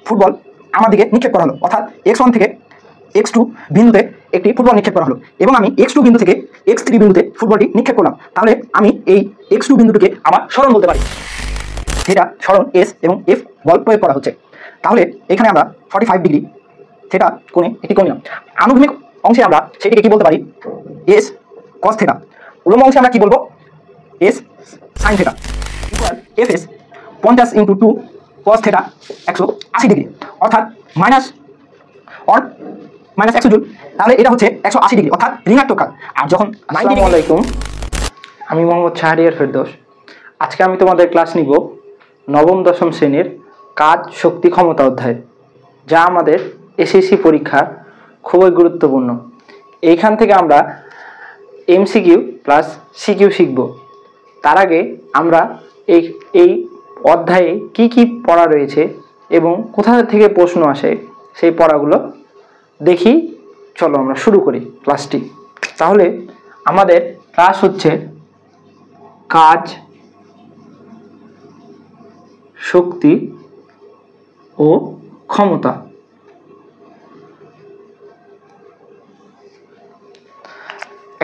Football আমার দিকে নিক্ষেপ করা হলো, অর্থাৎ x1 থেকে x2 বিন্দুতে একটি ফুটবল নিক্ষেপ করা হলো এবং আমি x2 বিন্দু থেকে x3 বিন্দুতে ফুটবলটি নিক্ষেপ করলাম। তাহলে আমি এই x2 বিন্দুটিকে আমার সরণ বলতে পারি, যেটা সরণ S এবং F বল প্রয়োগ করা হচ্ছে। তাহলে এখানে আমরা 45 ডিগ্রি থিটা কোণে একটি কোণ নিলাম। আনুভূমিক অংশে আমরা সেটিকে কি বলতে পারি, S cos থিটা। উল্লম্ব অংশে আমরা কি বলবো, S sin theta equal Fs 50 × 2 cos theta 180 degree, অর্থাৎ -100 জুল। তাহলে এটা হচ্ছে 180 ডিগ্রি, অর্থাৎ ঋণাত্মক কাজ। আর যখন আসসালামু আলাইকুম, আমি মোহাম্মদ শাহরিয়ার ফেরদৌস। আজকে আমি তোমাদের ক্লাস নিব নবম দশম শ্রেণীর কাজ শক্তি ক্ষমতা অধ্যায়, যা আমাদের এসএসসি পরীক্ষা খুবই গুরুত্বপূর্ণ। এইখান থেকে আমরা এমসিকিউ প্লাস সিকিউ শিখব। তার আগে আমরা এই অধ্যায়ে কি কি পড়া রয়েছে এবং কোথা থেকে প্রশ্ন আসে সেই পড়াগুলো দেখি। চলো আমরা শুরু করি ক্লাসটি। তাহলে আমাদের ক্লাস হচ্ছে কাজ শক্তি ও ক্ষমতা।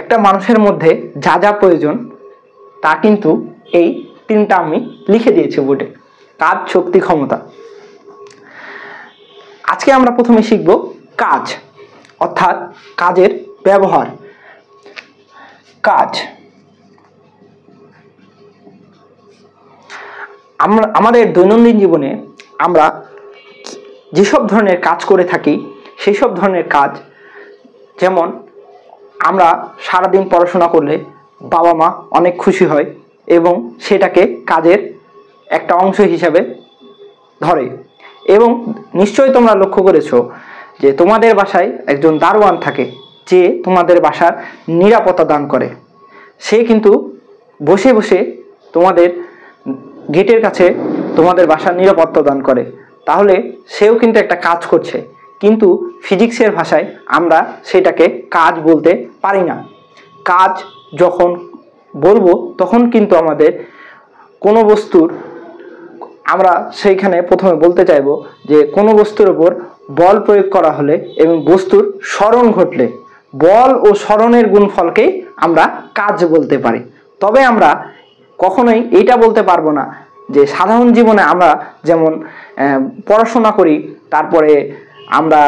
একটা মানুষের মধ্যে যা যা প্রয়োজন তা কিন্তু এই তিনটা আমি লিখে দিয়েছি বোর্ডে, কাজ শক্তি ক্ষমতা। আজকে আমরা প্রথমে শিখব কাজ, অর্থাৎ কাজের ব্যবহার। কাজ আমাদের দৈনন্দিন জীবনে আমরা যেসব ধরনের কাজ করে থাকি সেই সব ধরনের কাজ, যেমন আমরা সারাদিন পড়াশোনা করলে বাবা মা অনেক খুশি হয় এবং সেটাকে কাজের একটা অংশ হিসাবে ধরে। এবং নিশ্চয়ই তোমরা লক্ষ্য করেছো যে তোমাদের বাসায় একজন দারোয়ান থাকে, যে তোমাদের বাসার নিরাপত্তা দান করে। সে কিন্তু বসে বসে তোমাদের গেটের কাছে তোমাদের বাসার নিরাপত্তা দান করে, তাহলে সেও কিন্তু একটা কাজ করছে। কিন্তু ফিজিক্সের ভাষায় আমরা সেটাকে কাজ বলতে পারি না। কাজ যখন বলবো তখন কিন্তু আমাদের কোনো বস্তুর, আমরা সেইখানে প্রথমে বলতে চাইবো যে কোনো বস্তুর উপর বল প্রয়োগ করা হলে এবং বস্তুর সরণ ঘটলে বল ও সরণের গুণফলকেই আমরা কাজ বলতে পারি। তবে আমরা কখনোই এটা বলতে পারবো না যে সাধারণ জীবনে আমরা যেমন পড়াশোনা করি, তারপরে আমরা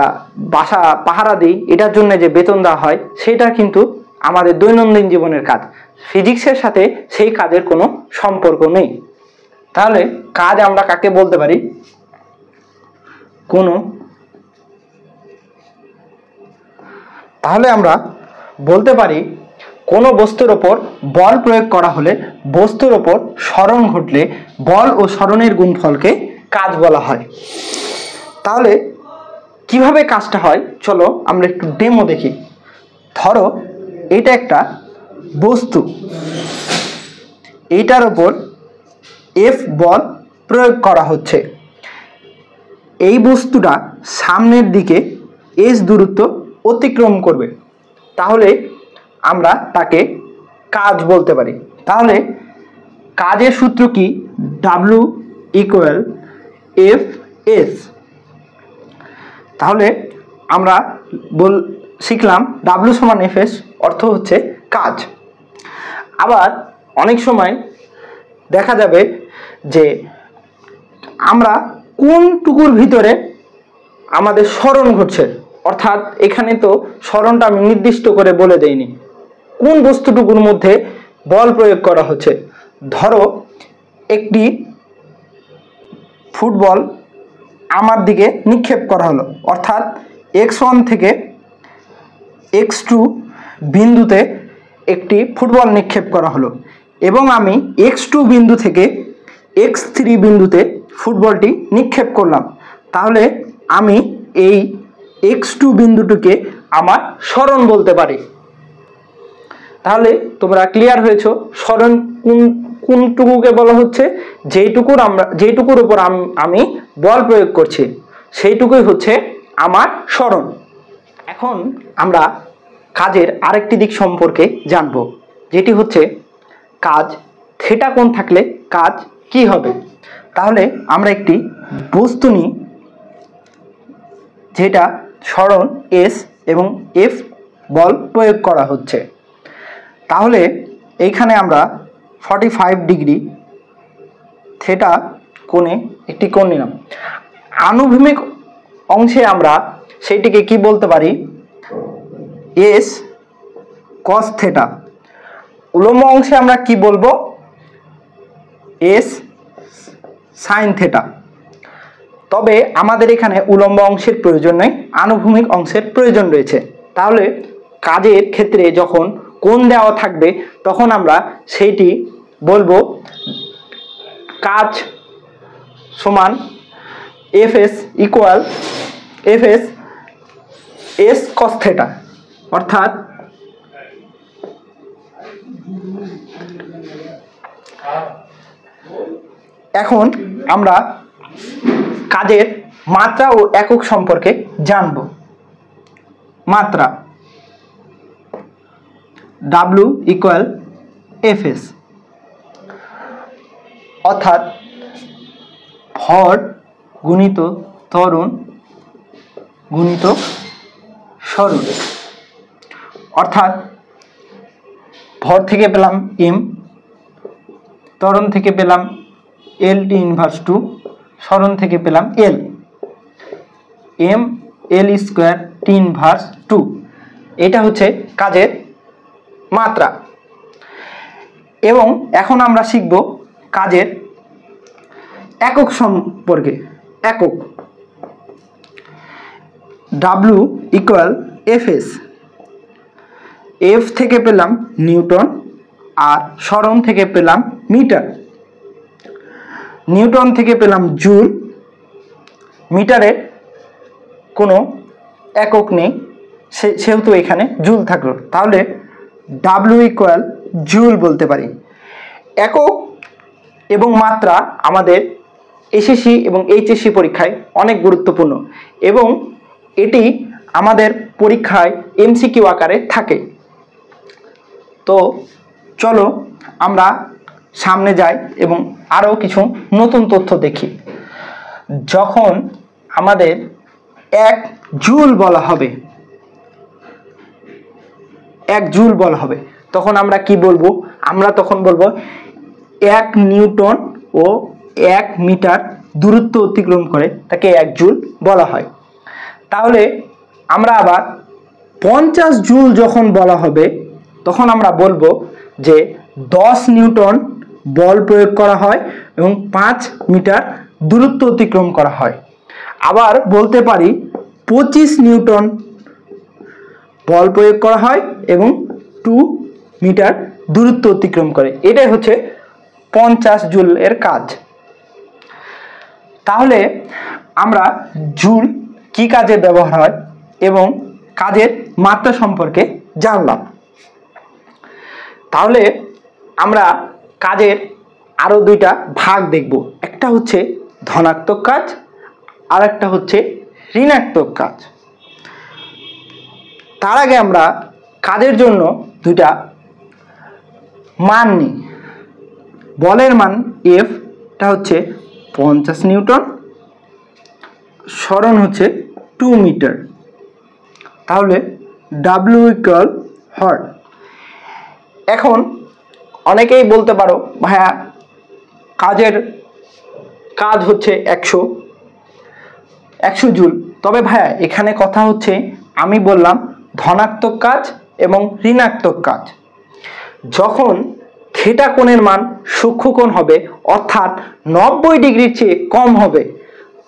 বাসা পাহারা দিই, এটার জন্য যে বেতন দেওয়া হয় সেটা কিন্তু আমাদের দৈনন্দিন জীবনের কাজ। ফিজিক্সের সাথে সেই কাজের কোনো সম্পর্ক নেই। তাহলে কাজ আমরা কাকে বলতে পারি, তাহলে আমরা বলতে পারি কোনো বস্তুর ওপর বল প্রয়োগ করা হলে বস্তুর ওপর সরণ ঘটলে বল ও সরণের গুণফলকে কাজ বলা হয়। তাহলে কিভাবে কাজটা হয় চলো আমরা একটু ডেমো দেখি। ধরো এটা একটা বস্তু, এইটার ওপর F বল প্রয়োগ করা হচ্ছে। এই বস্তুটা সামনের দিকে S দূরত্ব অতিক্রম করবে, তাহলে আমরা তাকে কাজ বলতে পারি। তাহলে কাজের সূত্র কি, W = Fs। তাহলে আমরা শিখলাম W = Fs, অর্থ হচ্ছে কাজ। আবার অনেক সময় দেখা যাবে যে আমরা কোন টুকুর ভিতরে আমাদের সরণ ঘটছে, অর্থাৎ এখানে তো সরণটা আমি নির্দিষ্ট করে বলে দেইনি, কোন বস্তুটুকুর মধ্যে বল প্রয়োগ করা হচ্ছে। ধরো একটি ফুটবল আমার দিকে নিক্ষেপ করা হলো, অর্থাৎ x1 থেকে x2 বিন্দুতে একটি ফুটবল নিক্ষেপ করা হলো এবং আমি x2 বিন্দু থেকে x3 বিন্দুতে ফুটবলটি নিক্ষেপ করলাম। তাহলে আমি এই x2 বিন্দুটিকে আমার সরণ বলতে পারি। তাহলে তোমরা ক্লিয়ার হয়েছো সরণ কোনটুকুকে বলা হচ্ছে, যেটুকুর উপর আমি বল প্রয়োগ করছি সেইটুকুই হচ্ছে আমার সরণ। এখন আমরা কাজের আরেকটি দিক সম্পর্কে জানব, যেটি হচ্ছে কাজ থিটা কোণ থাকলে কাজ কি হবে। তাহলে আমরা একটি বস্তু নিই, যেটা সরণ এস এবং এফ বল প্রয়োগ করা হচ্ছে। তাহলে এইখানে আমরা 45 ডিগ্রি থিটা কোণে একটি কোণ নিলাম। আনুভূমিক অংশে আমরা সেইটিকে কি বলতে পারি, এস কস থিটা। উলম্ব অংশে আমরা কি বলবো, এস সাইন থিটা। তবে আমাদের এখানে উলম্ব অংশের প্রয়োজন নেই, আনুভূমিক অংশের প্রয়োজন রয়েছে। তাহলে কাজের ক্ষেত্রে যখন কোণ দেওয়া থাকবে তখন আমরা সেইটি বলবো কাজ সমান FS equal FS S cos theta. অর্থাৎ এখন আমরা কাজের মাত্রা ও একক সম্পর্কে জানব। মাত্রা W ইকুয়াল এফএস, অর্থাৎ ভর গুণিত ত্বরণ গুণিত সরণ। অর্থাৎ ভর থেকে পেলাম এম, ত্বরণ থেকে পেলাম এল টি ইনভার্স 2, সরণ থেকে পেলাম L, M L square T inverse 2। এটা হচ্ছে কাজের মাত্রা। এবং এখন আমরা শিখব কাজের একক সম্পর্কে। একক W ইকুয়াল এফএস, এফ থেকে পেলাম নিউটন আর সরণ থেকে পেলাম মিটার, নিউটন থেকে পেলাম জুল, মিটারের কোনো একক নেই সেহেতু এখানে জুল থাকলো। তাহলে W ইকুয়াল জুল বলতে পারি। একক এবং মাত্রা আমাদের এসএসসি এবং এইচএসসি পরীক্ষায় অনেক গুরুত্বপূর্ণ এবং এটি আমাদের পরীক্ষায় এমসিকিউ আকারে থাকে। তো চলো আমরা সামনে যাই এবং আরও কিছু নতুন তথ্য দেখি। যখন আমাদের 1 জুল বলা হবে, 1 জুল বলা হবে, তখন আমরা কি বলবো, আমরা তখন বলবো 1 নিউটন ও 1 মিটার দূরত্ব অতিক্রম করে তাকে 1 জুল বলা হয়। তাহলে আমরা আবার 50 জুল যখন বলা হবে তখন আমরা বলবো যে 10 নিউটন বল প্রয়োগ করা হয় এবং 5 মিটার দূরত্ব অতিক্রম করা হয়। আবার বলতে পারি 25 নিউটন বল প্রয়োগ করা হয় এবং 2 মিটার দূরত্ব অতিক্রম করে। এটাই হচ্ছে 50 জুল এর কাজ। তাহলে আমরা জুল কি কাজে ব্যবহার হয় এবং কাজের মাত্রা সম্পর্কে জানলাম। তাহলে আমরা কাজের আরো দুইটা ভাগ দেখব। একটা হচ্ছে ধনাত্মক কাজ আর একটা হচ্ছে ঋণাত্মক কাজ। তার আগে আমরা কাজের জন্য দুইটা মান নিই। বলের মান এফ টা হচ্ছে 50 নিউটন, সরণ হচ্ছে 2 মিটার। তাহলে W ইকুয়াল হর। এখন অনেকেই বলতে পারো ভাইয়া কাজের কাজ হচ্ছে 100 জুল। তবে ভাইয়া এখানে কথা হচ্ছে আমি বললাম ধনাত্মক কাজ এবং ঋণাত্মক কাজ। যখন থিটা কোণের মান সূক্ষ্মকোণ হবে অর্থাৎ 90 ডিগ্রির চেয়ে কম হবে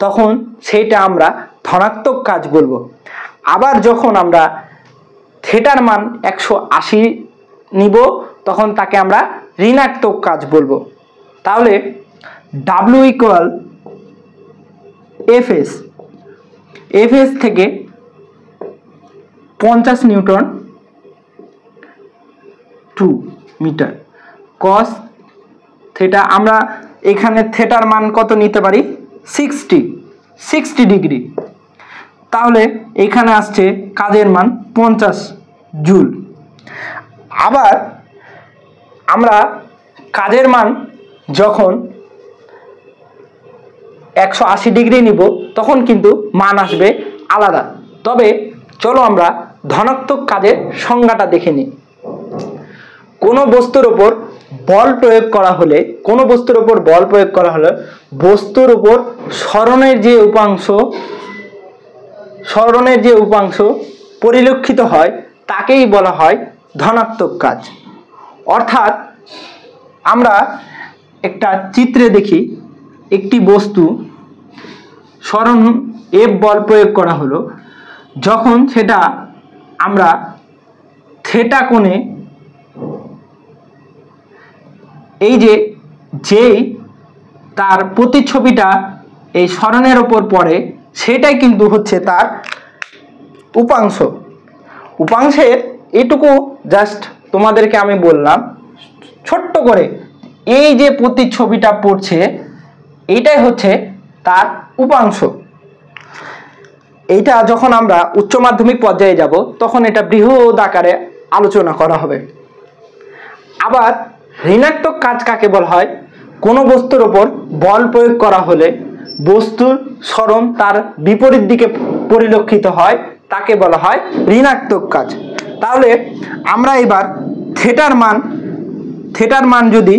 তখন সেইটা আমরা ধনাত্মক কাজ বলবো। আবার যখন আমরা থিটার মান 180 নিব তখন তাকে আমরা ঋণাত্মক কাজ বলবো। তাহলে W ইকুয়াল এফএস, এফএস থেকে 50 নিউটন 2 মিটার কস থিটা। আমরা এখানে থিটার মান কত নিতে পারি, 60 ডিগ্রি। তাহলে এখানে আসছে কাজের মান 50 জুল। আবার আমরা কাজের মান যখন 180 ডিগ্রি নিব তখন কিন্তু মান আসবে আলাদা। তবে চলো আমরা ধনাত্মক কাজের সংজ্ঞাটা দেখে নিই। কোনো বস্তুর ওপর বল প্রয়োগ করা হলে বস্তুর উপর সরণের যে উপাংশ পরিলক্ষিত হয় তাকেই বলা হয় ধনাত্মক কাজ। অর্থাৎ আমরা একটা চিত্রে দেখি, একটি বস্তু সরণ F বল প্রয়োগ করা হলো, যখন সেটা আমরা থিটা কোণে এই যেই তার প্রতিচ্ছবিটা এই সরণের ওপর পড়ে সেটাই কিন্তু হচ্ছে তার উপাংশের এটুকু জাস্ট তোমাদেরকে আমি বললাম ছোট্ট করে, এই যে প্রতিচ্ছবিটা পড়ছে এইটাই হচ্ছে তার উপাংশ। এইটা যখন আমরা উচ্চ মাধ্যমিক পর্যায়ে যাব তখন এটা বৃহৎ আকারে আলোচনা করা হবে। আবার ঋণাত্মক কাজ কাকে বলা হয়? কোনো বস্তুর ওপর বল প্রয়োগ করা হলে বস্তুর সরণ তার বিপরীত দিকে পরিলক্ষিত হয়, তাকে বলা হয় ঋণাত্মক কাজ। তাহলে আমরা এবার থিটার মান যদি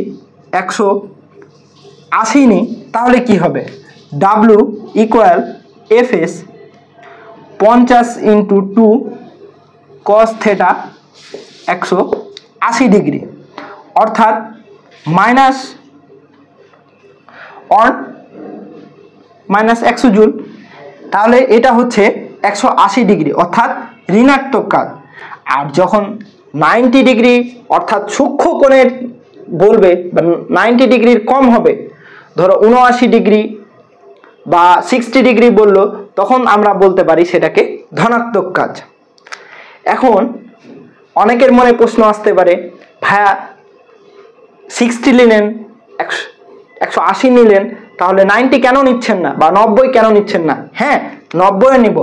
180 নিই তাহলে কি হবে? W = Fs 50 × 2 cos θ 180 ডিগ্রি, অর্থাৎ -100 জুল। তাহলে এটা হচ্ছে 180 ডিগ্রি অর্থাৎ ঋণাত্মক কাজ। আর যখন 90 ডিগ্রি অর্থাৎ সূক্ষ্ম কোণের বলবে বা 90 ডিগ্রির কম হবে, ধরো 79 ডিগ্রি বা 60 ডিগ্রি বললো, তখন আমরা বলতে পারি সেটাকে ধনাত্মক কাজ। এখন অনেকের মনে প্রশ্ন আসতে পারে, ভাইয়া 60 নিলেন, 180 নিলেন, তাহলে 90 কেন নিচ্ছেন না বা 90 কেন নিচ্ছেন না? হ্যাঁ, 90 নিব।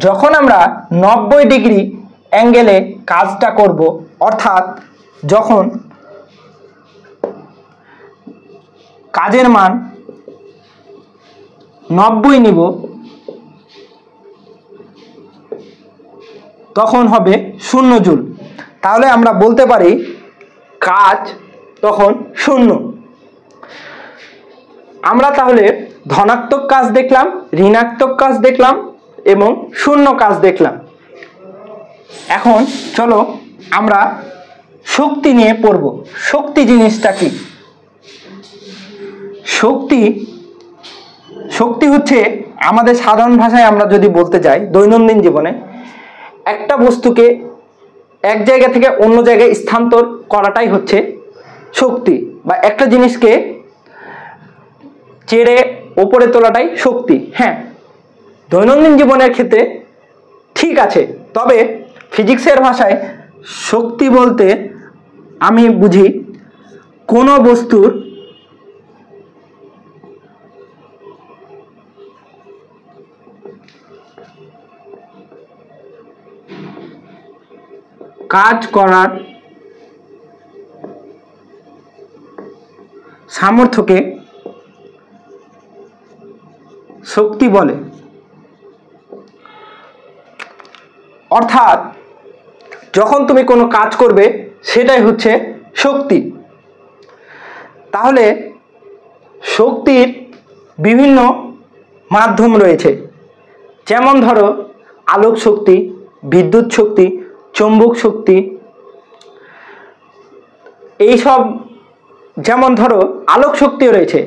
যখন আমরা 90 ডিগ্রি অ্যাঙ্গেলে কাজটা করব, অর্থাৎ যখন কাজের মান 90 নিব তখন হবে 0 জুল। তাহলে আমরা বলতে পারি কাজ তখন 0। আমরা তাহলে ধনাত্মক কাজ দেখলাম, ঋণাত্মক কাজ দেখলাম এবং শূন্য কাজ দেখলাম। এখন চলো আমরা শক্তি নিয়ে পড়ব। শক্তি জিনিসটা কি? শক্তি হচ্ছে আমাদের সাধারণ ভাষায় আমরা যদি বলতে যাই, দৈনন্দিন জীবনে একটা বস্তুকে এক জায়গা থেকে অন্য জায়গায় স্থানান্তর করাটাই হচ্ছে শক্তি, বা একটা জিনিসকে চেড়ে ওপরে তোলাটাই শক্তি। হ্যাঁ, দৈনন্দিন জীবনের ক্ষেত্রে ঠিক আছে, তবে ফিজিক্সের ভাষায় শক্তি বলতে আমি বুঝি কোনো বস্তুর কাজ করার সামর্থ্যকে শক্তি বলে। অর্থাৎ যখন তুমি কোনো কাজ করবে সেটাই হচ্ছে শক্তি। তাহলে শক্তির বিভিন্ন মাধ্যম রয়েছে, যেমন ধরো আলোক শক্তি, বিদ্যুৎ শক্তি, চৌম্বক শক্তি, এইসব। যেমন ধরো আলোক শক্তিও রয়েছে।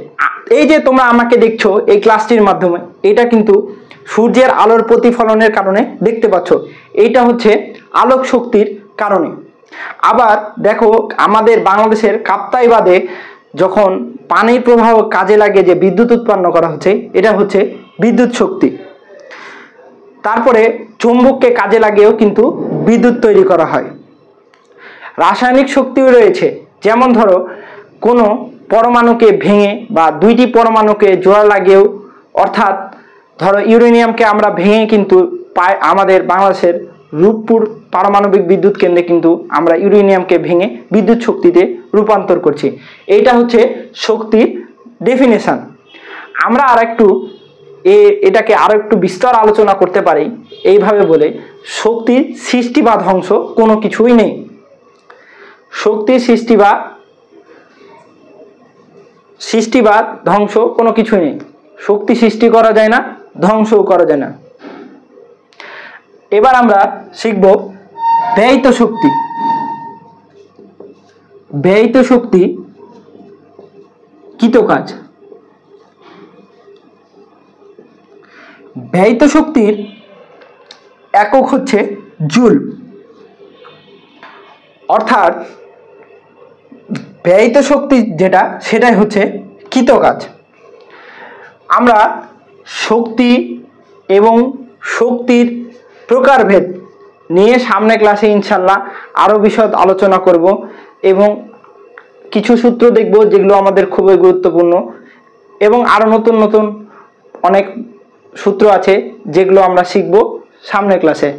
এই যে তোমরা আমাকে দেখছো এই ক্লাসটির মাধ্যমে, এটা কিন্তু সূর্যের আলোর প্রতিফলনের কারণে দেখতে পাচ্ছ, এইটা হচ্ছে আলোক শক্তির কারণে। আবার দেখো আমাদের বাংলাদেশের কাপ্তাই বাঁধে যখন পানির প্রবাহ কাজে লাগে যে বিদ্যুৎ উৎপন্ন করা হচ্ছে, এটা হচ্ছে বিদ্যুৎ শক্তি। তারপরে চুম্বককে কাজে লাগিয়েও কিন্তু বিদ্যুৎ তৈরি করা হয়। রাসায়নিক শক্তিও রয়েছে, যেমন ধরো কোনো পরমাণুকে ভেঙে বা দুইটি পরমাণুকে জোড়া লাগিয়েও, অর্থাৎ ধরো ইউরেনিয়ামকে আমরা ভেঙে কিন্তু আমাদের বাংলাদেশের রূপপুর পারমাণবিক বিদ্যুৎ কেন্দ্রে কিন্তু আমরা ইউরেনিয়ামকে ভেঙে বিদ্যুৎ শক্তিতে রূপান্তর করছি। এইটা হচ্ছে শক্তির ডেফিনেশন। আমরা আর একটু এটাকে আরো একটু বিস্তর আলোচনা করতে পারি এইভাবে বলে, শক্তির সৃষ্টি বা ধ্বংস কোনো কিছুই নেই। শক্তির সৃষ্টি বা ধ্বংস কোনো কিছুই নেই। শক্তি সৃষ্টি করা যায় না, ধ্বংসও করা যায় না। এবার আমরা শিখব ব্যয়িত শক্তি। ব্যয়িত শক্তি কৃত কাজ। ব্যয়িত শক্তির একক হচ্ছে জুল। অর্থাৎ ব্যয়িত শক্তি যেটা, সেটাই হচ্ছে কৃত কাজ। আমরা শক্তি এবং শক্তির প্রকারভেদ নিয়ে সামনে ক্লাসে ইনশাল্লাহ আরো বিশদ আলোচনা করব এবং কিছু সূত্র দেখব যেগুলো আমাদের খুবই গুরুত্বপূর্ণ, এবং আরো নতুন নতুন অনেক সূত্র আছে যেগুলো আমরা শিখব সামনের ক্লাসে।